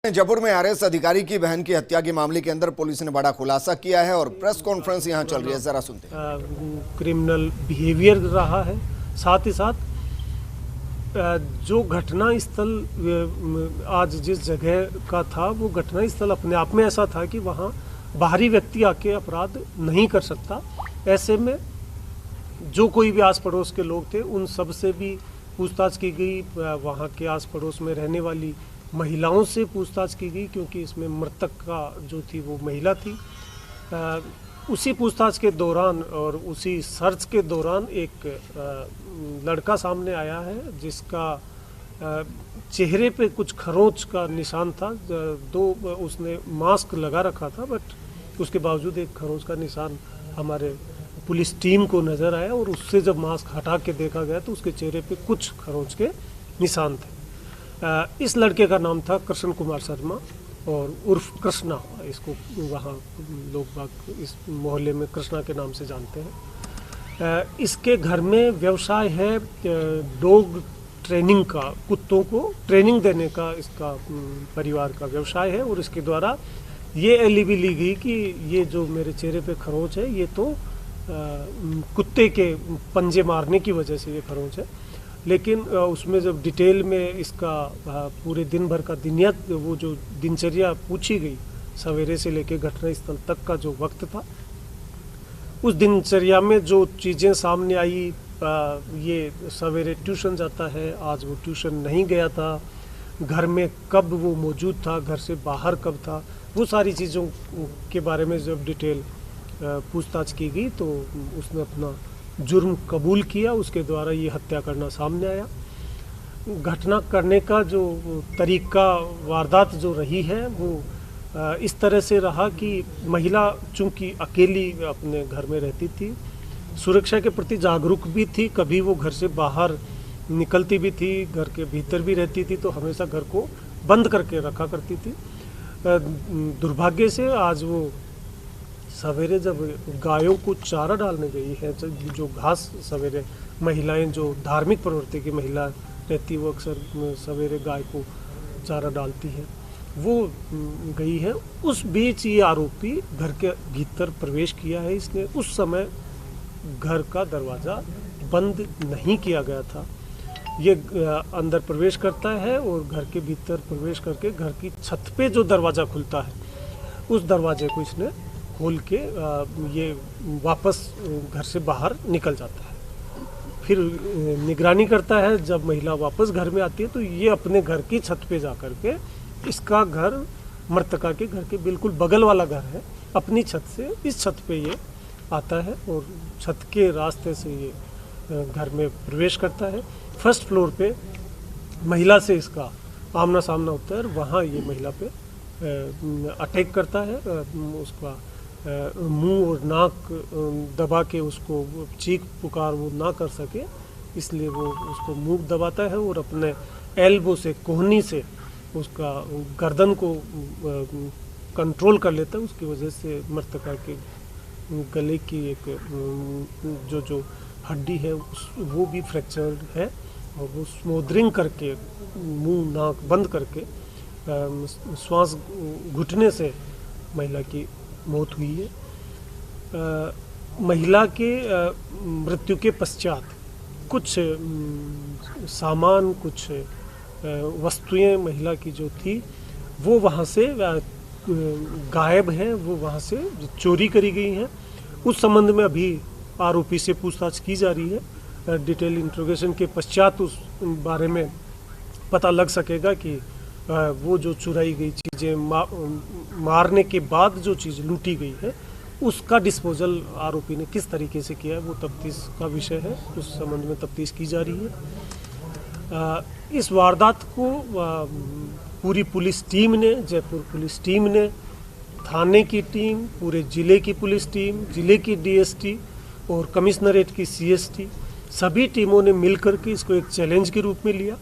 जयपुर में आरएएस अधिकारी की बहन की हत्या के मामले के अंदर पुलिस ने बड़ा खुलासा किया है और प्रेस कॉन्फ्रेंस यहां चल रही है, जरा सुनते हैं। क्रिमिनल बिहेवियर रहा है, साथ ही साथ जो घटना स्थल आज जिस जगह का था वो घटना स्थल अपने आप में ऐसा था कि वहाँ बाहरी व्यक्ति आके अपराध नहीं कर सकता। ऐसे में जो कोई भी आस पड़ोस के लोग थे उन सब से भी पूछताछ की गई। वहाँ के आस पड़ोस में रहने वाली महिलाओं से पूछताछ की गई क्योंकि इसमें मृतक का जो थी वो महिला थी। उसी पूछताछ के दौरान और उसी सर्च के दौरान एक लड़का सामने आया है जिसका चेहरे पे कुछ खरोंच का निशान था। उसने मास्क लगा रखा था बट उसके बावजूद एक खरोंच का निशान हमारे पुलिस टीम को नज़र आया और उससे जब मास्क हटा के देखा गया तो उसके चेहरे पे कुछ खरोंच के निशान थे। इस लड़के का नाम था कृष्ण कुमार शर्मा और उर्फ कृष्णा, इसको वहाँ लोग बाग इस मोहल्ले में कृष्णा के नाम से जानते हैं। इसके घर में व्यवसाय है डॉग ट्रेनिंग का, कुत्तों को ट्रेनिंग देने का इसका परिवार का व्यवसाय है और इसके द्वारा ये एलिबी ली गई कि ये जो मेरे चेहरे पे खरोंच है ये तो कुत्ते के पंजे मारने की वजह से ये खरोंच है। लेकिन उसमें जब डिटेल में इसका पूरे दिन भर का वो जो दिनचर्या पूछी गई, सवेरे से लेकर घटना स्थल तक का जो वक्त था, उस दिनचर्या में जो चीज़ें सामने आई, ये सवेरे ट्यूशन जाता है, आज वो ट्यूशन नहीं गया था, घर में कब वो मौजूद था, घर से बाहर कब था, वो सारी चीज़ों के बारे में जब डिटेल पूछताछ की गई तो उसने अपना जुर्म कबूल किया। उसके द्वारा ये हत्या करना सामने आया। घटना करने का जो तरीका, वारदात जो रही है वो इस तरह से रहा कि महिला चूंकि अकेली अपने घर में रहती थी, सुरक्षा के प्रति जागरूक भी थी, कभी वो घर से बाहर निकलती भी थी, घर के भीतर भी रहती थी तो हमेशा घर को बंद करके रखा करती थी। दुर्भाग्य से आज वो सवेरे जब गायों को चारा डालने गई है, जो घास सवेरे महिलाएं, जो धार्मिक प्रवृत्ति की महिला रहती है वो अक्सर सवेरे गाय को चारा डालती है, वो गई है। उस बीच ये आरोपी घर के भीतर प्रवेश किया है। इसने उस समय घर का दरवाज़ा बंद नहीं किया गया था। ये अंदर प्रवेश करता है और घर के भीतर प्रवेश करके घर की छत पे जो दरवाज़ा खुलता है उस दरवाजे को इसने खोल के ये वापस घर से बाहर निकल जाता है। फिर निगरानी करता है। जब महिला वापस घर में आती है तो ये अपने घर की छत पे जा कर के, इसका घर मृतका के घर के बिल्कुल बगल वाला घर है, अपनी छत से इस छत पे ये आता है और छत के रास्ते से ये घर में प्रवेश करता है। फर्स्ट फ्लोर पे महिला से इसका आमना सामना होता है और वहाँ ये महिला पे अटैक करता है। उसका मुंह और नाक दबा के उसको चीख पुकार वो ना कर सके, इसलिए वो उसको मुंह दबाता है और अपने एल्बो से, कोहनी से उसका गर्दन को कंट्रोल कर लेता है। उसकी वजह से मृतका के गले की एक जो हड्डी है वो भी फ्रैक्चर्ड है और वो स्मोदरिंग करके, मुंह नाक बंद करके श्वास घुटने से महिला की मौत हुई है। महिला के मृत्यु के पश्चात कुछ सामान, कुछ वस्तुएं महिला की जो थी वो वहाँ से गायब हैं, वो वहाँ से चोरी करी गई हैं। उस संबंध में अभी आरोपी से पूछताछ की जा रही है। डिटेल इंट्रोगेशन के पश्चात उस बारे में पता लग सकेगा कि वो जो चुराई गई चीज़ें, मारने के बाद जो चीज़ लूटी गई है उसका डिस्पोजल आरोपी ने किस तरीके से किया है वो तफ्तीश का विषय है। उस संबंध में तफ्तीश की जा रही है। इस वारदात को पूरी पुलिस टीम ने, जयपुर पुलिस टीम ने, थाने की टीम, पूरे ज़िले की पुलिस टीम, ज़िले की डीएसटी और कमिश्नरेट की सीएसटी, सभी टीमों ने मिलकर के इसको एक चैलेंज के रूप में लिया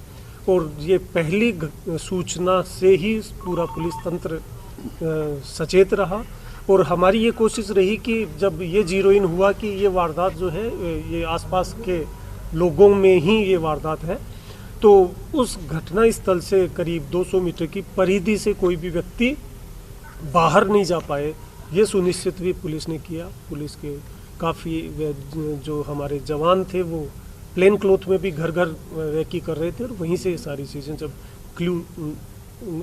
और ये पहली सूचना से ही पूरा पुलिस तंत्र सचेत रहा। और हमारी ये कोशिश रही कि जब ये जीरो इन हुआ कि ये वारदात जो है ये आसपास के लोगों में ही ये वारदात है, तो उस घटना स्थल से करीब 200 मीटर की परिधि से कोई भी व्यक्ति बाहर नहीं जा पाए, ये सुनिश्चित भी पुलिस ने किया। पुलिस के काफ़ी जो हमारे जवान थे वो प्लेन क्लोथ में भी घर घर रेकी कर रहे थे, और वहीं से ये सारी चीज़ें जब क्लू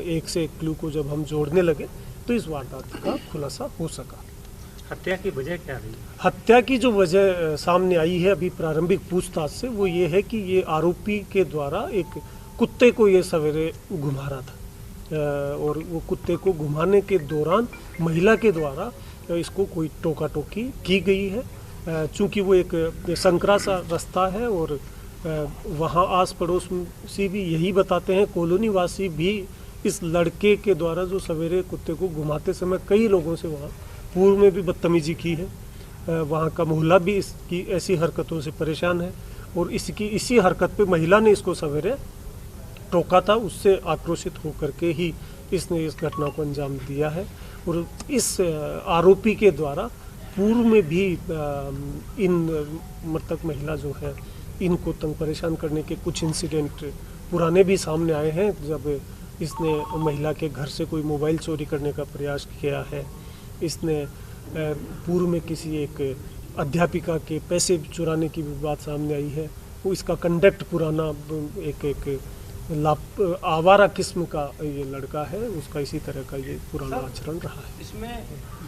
एक से एक क्लू को जब हम जोड़ने लगे तो इस वारदात का खुलासा हो सका। हत्या की वजह क्या रही? हत्या की जो वजह सामने आई है अभी प्रारंभिक पूछताछ से, वो ये है कि ये आरोपी के द्वारा एक कुत्ते को ये सवेरे घुमा रहा था, और वो कुत्ते को घुमाने के दौरान महिला के द्वारा इसको कोई टोका टोकी की गई है। चूँकि वो एक संकरा सा रास्ता है और वहाँ आस पड़ोस से भी यही बताते हैं, कॉलोनी वासी भी इस लड़के के द्वारा जो सवेरे कुत्ते को घुमाते समय कई लोगों से वहाँ पूर्व में भी बदतमीजी की है। वहाँ का मोहल्ला भी इसकी ऐसी हरकतों से परेशान है, और इसी हरकत पे महिला ने इसको सवेरे टोका था। उससे आक्रोशित होकर के ही इसने इस घटना को अंजाम दिया है। और इस आरोपी के द्वारा पूर्व में भी इन मृतक महिला जो है इनको तंग परेशान करने के कुछ इंसिडेंट पुराने भी सामने आए हैं, जब इसने महिला के घर से कोई मोबाइल चोरी करने का प्रयास किया है। इसने पूर्व में किसी एक अध्यापिका के पैसे चुराने की भी बात सामने आई है। वो इसका कंडक्ट पुराना एक आवारा किस्म का ये लड़का है, उसका इसी तरह का ये पुराना आचरण रहा है। इसमें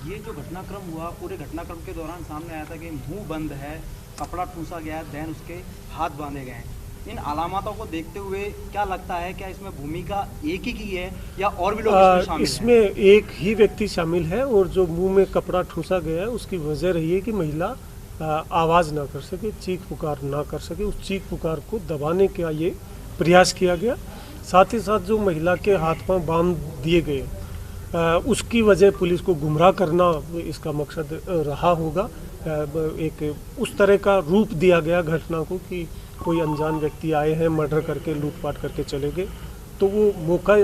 ये जो घटनाक्रम हुआ, पूरे घटनाक्रम के दौरान सामने आया था कि मुंह बंद है, कपड़ा ठूंसा गया है, देन उसके हाथ बांधे गए हैं। इन अलामतों को देखते हुए क्या लगता है, क्या इसमें भूमिका एक ही की है या और भी लोग इसमें शामिल हैं? इसमें एक ही व्यक्ति शामिल है, और जो मुंह में कपड़ा ठूंसा गया है उसकी वजह रही है कि महिला आवाज़ ना कर सके, चीख पुकार ना कर सके। उस चीख पुकार को दबाने का ये प्रयास किया गया। साथ ही साथ जो महिला के हाथ पांव बांध दिए गए, उसकी वजह पुलिस को गुमराह करना इसका मकसद रहा होगा। एक उस तरह का रूप दिया गया घटना को कि कोई अनजान व्यक्ति आए हैं, मर्डर करके लूटपाट करके चले गए, तो वो मौका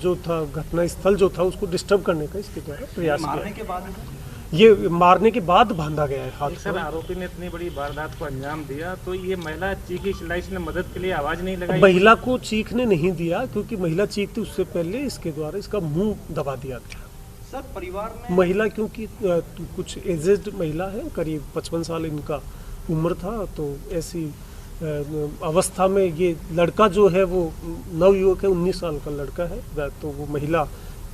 जो था, घटना स्थल जो था, उसको डिस्टर्ब करने का इसके द्वारा प्रयास किया। ये मारने के बाद बांधा गया है हाथ। सर, आरोपी ने इतनी बड़ी वारदात को अंजाम दिया, तो ये महिला चीखी चिल्लाई, इसने मदद के लिए आवाज नहीं लगाई? महिला को चीखने नहीं दिया, क्योंकि महिला चीखती उससे पहले इसके द्वारा इसका मुंह दबा दिया गया। सर, परिवार में महिला क्योंकि कुछ एजेड महिला है, करीब 55 साल इनका उम्र था, तो ऐसी अवस्था में ये लड़का जो है वो नवयुवक है, 19 साल का लड़का है, तो वो महिला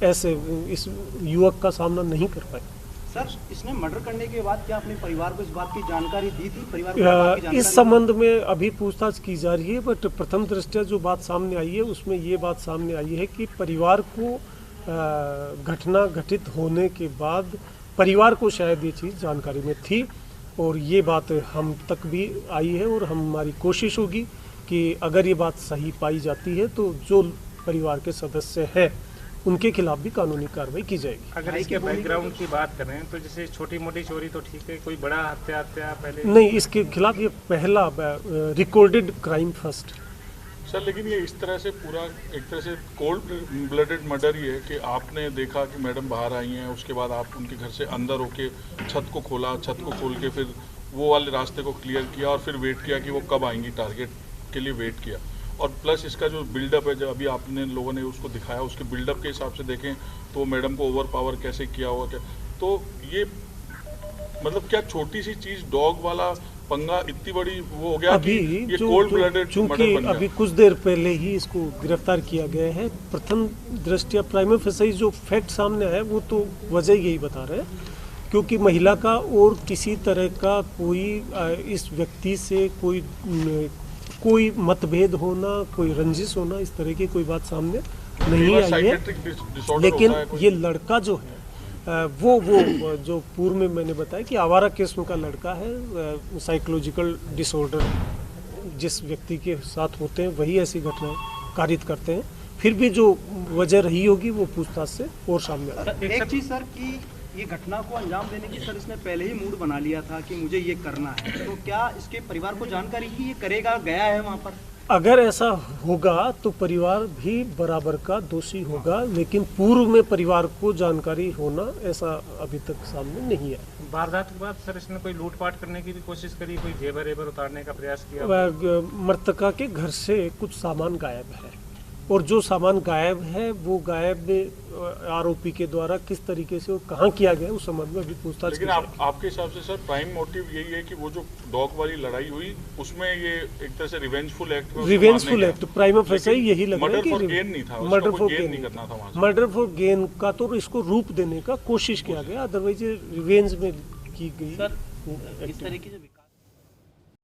ऐसे इस युवक का सामना नहीं कर पाई। सर, इसने मर्डर करने के बाद क्या अपने परिवार को इस बात की जानकारी दी थी? परिवार को इस संबंध में अभी पूछताछ की जा रही है, बट प्रथम दृष्टया जो बात सामने आई है उसमें ये बात सामने आई है कि परिवार को घटना घटित होने के बाद परिवार को शायद ये चीज़ जानकारी में थी, और ये बात हम तक भी आई है, और हमारी कोशिश होगी कि अगर ये बात सही पाई जाती है तो जो परिवार के सदस्य हैं उनके खिलाफ भी कानूनी कार्रवाई की जाएगी। अगर इसके बैकग्राउंड की बात करें तो जैसे छोटी मोटी चोरी तो ठीक है, कोई बड़ा हत्या पहले नहीं, इसके खिलाफ ये पहला रिकॉर्डेड क्राइम फर्स्ट। सर, लेकिन ये इस तरह से पूरा एक तरह से कोल्ड ब्लडेड मर्डर ही है कि आपने देखा कि मैडम बाहर आई हैं, उसके बाद आप उनके घर से अंदर होके छत को खोला, छत को खोल के फिर वो वाले रास्ते को क्लियर किया और फिर वेट किया कि वो कब आएंगी, टारगेट के लिए वेट किया। और प्लस इसका जो बिल्डअप है, जब अभी आपने लोगों ने उसको दिखाया, उसके बिल्डअप के हिसाब से देखें तो मैडम को ओवर पावर कैसे किया हुआ, क्या तो ये मतलब क्या छोटी सी चीज़ डॉग वाला पंगा इतनी बड़ी वो हो गया अभी कि ये कोल्ड ब्लडेड चूंकि अभी कुछ देर पहले ही इसको गिरफ्तार किया गया है। प्रथम दृष्टया प्राइमा फेसाई जो फैक्ट सामने आया वो तो वजह यही बता रहे हैं, क्योंकि महिला का और किसी तरह का कोई इस व्यक्ति से कोई मतभेद होना, कोई रंजिश होना, इस तरह की कोई बात सामने नहीं आई है। लेकिन ये लड़का जो है वो जो पूर्व में मैंने बताया कि आवारा किस्म का लड़का है, साइकोलॉजिकल डिसऑर्डर जिस व्यक्ति के साथ होते हैं वही ऐसी घटनाएं कारित करते हैं। फिर भी जो वजह रही होगी वो पूछताछ से और सामने आ रही है। एक चीज़ सर कि ये घटना को अंजाम देने की सर इसने पहले ही मूड बना लिया था कि मुझे ये करना है, तो क्या इसके परिवार को जानकारी कि ये करेगा, गया है वहाँ पर? अगर ऐसा होगा तो परिवार भी बराबर का दोषी होगा, लेकिन पूर्व में परिवार को जानकारी होना ऐसा अभी तक सामने नहीं है। वारदात के बाद सर इसने कोई लूटपाट करने की भी कोशिश करी, कोई जेवर एवर उतारने का प्रयास किया? मृतका के घर से कुछ सामान गायब है, और जो सामान गायब है वो गायब आरोपी के द्वारा किस तरीके से और कहाँ किया गया उस संबंध में भी पूछताछ लेकिन की जाएगी। आपके हिसाब से सर प्राइम मोटिव यही है कि वो जो डॉग वाली लड़ाई हुई उसमें ये एक तरह से रिवेंजफुल एक्ट प्राइम ऑफेसर यही लग रहा है कि मर्डर फॉर गेन नहीं था, मर्डर उसका फॉर कोई गेन नहीं गेन करना था वहाँ से। मर्डर फॉर गेन का तो इसको रूप देने का कोशिश किया गया, अदरवाइज रिवेंज में की गई। सर इस तरीके से